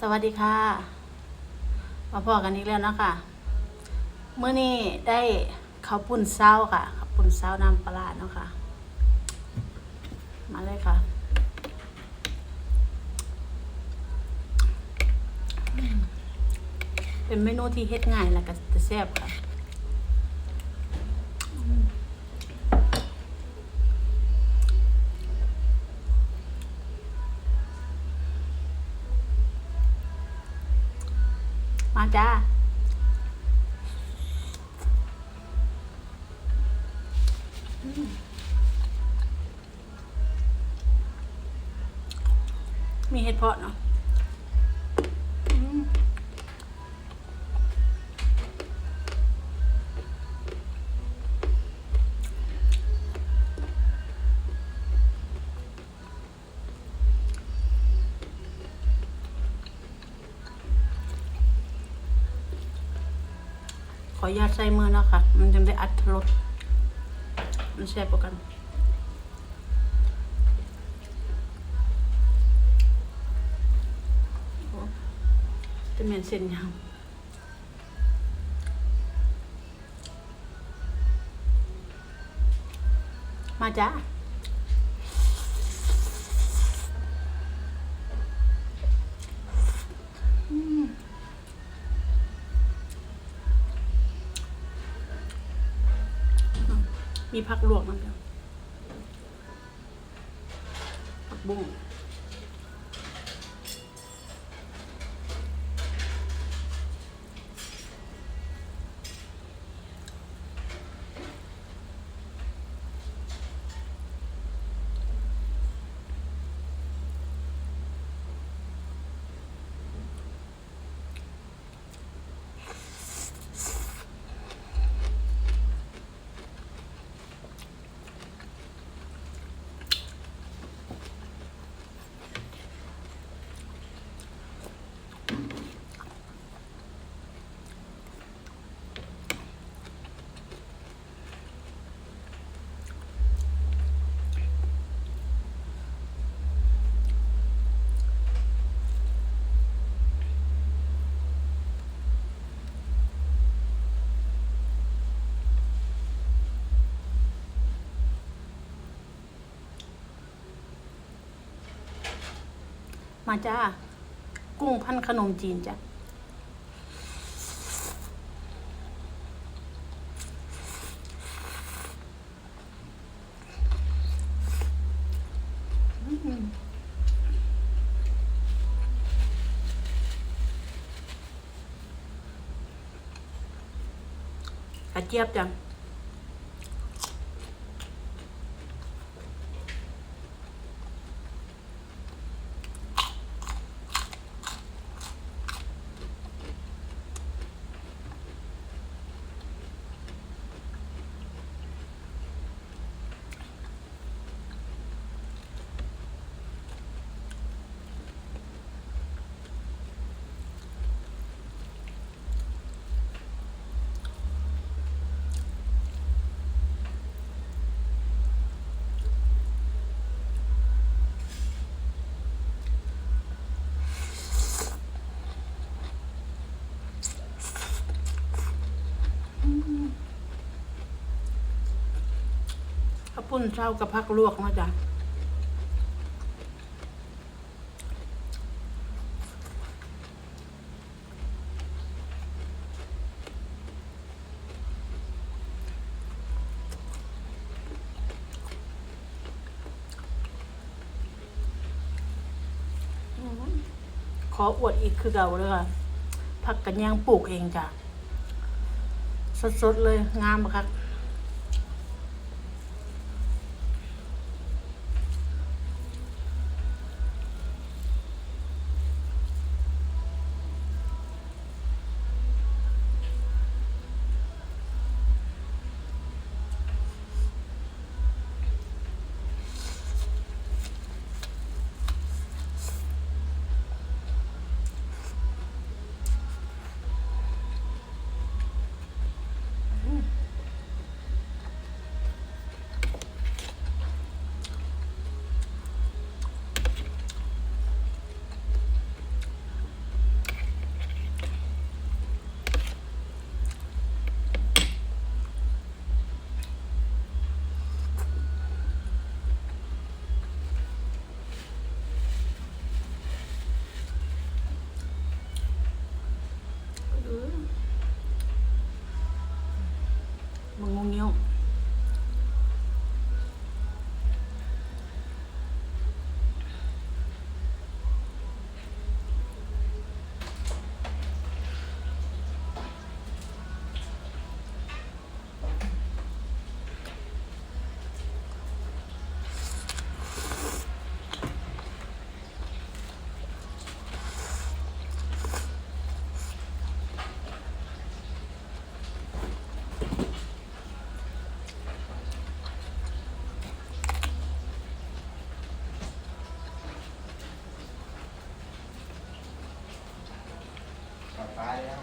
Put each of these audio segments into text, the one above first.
สวัสดีค่ะมาพอกันอีกแล้วนะคะเมื่อนี้ได้ข้าวปุ้นเศร้าค่ะข้าวปุ้นเศร้าน้ำปลาเนาะค่ะมาเลยค่ะเป็นเมนูที่เฮ็ดง่ายและก็จะแซ่บค่ะมาจ้ามีเห็ดเพาะเนาะขออนุญาตใส่มือนะคะมันจะได้อัดรสมันแซ่บกว่ากันจะเหม็นเส้นยาวมาจ้ามีผักลวกนั่นเดียวผักบุ้งมาจ้ากุ้งพันขนมจีนจ้ะกระเจี๊ยบจ้ะข้าวปุ้นเช้ากับผักลวกนะจ๊ะขออวดอีกคือเก่าเลยค่ะผักกันยางปลูกเองจ้ะสดๆเลยงามปะครับ ตายแล้ว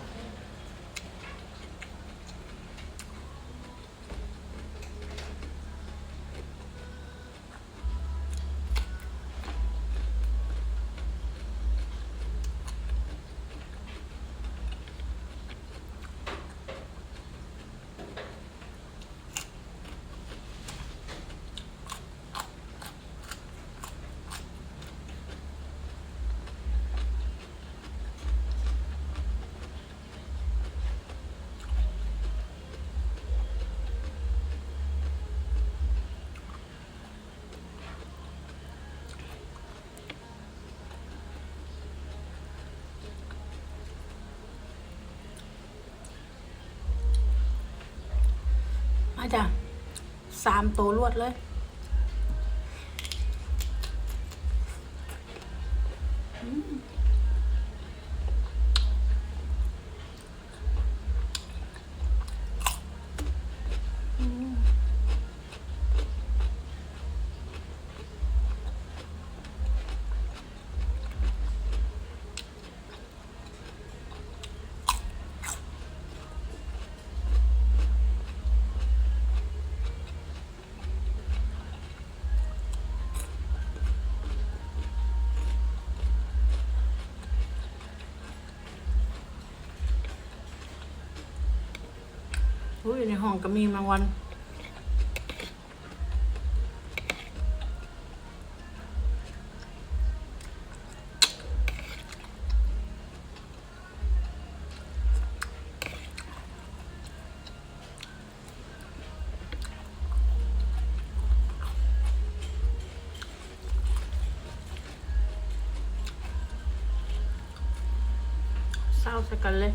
มาจ้ะ3 ตัวรวดเลยอุ้ยในห้องก็มีแมงวันเศร้าสักกันเลย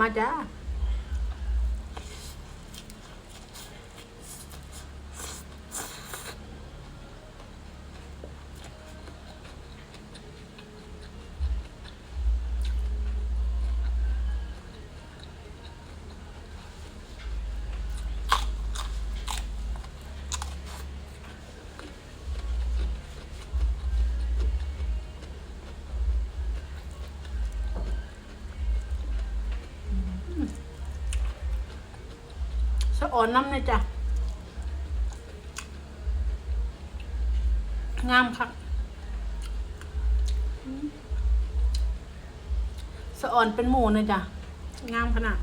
มาจ้าสะอ่อนน้ำเลยจ้ะงามคักสะอ่อนเป็นหมูเลยจ้ะงามขนาด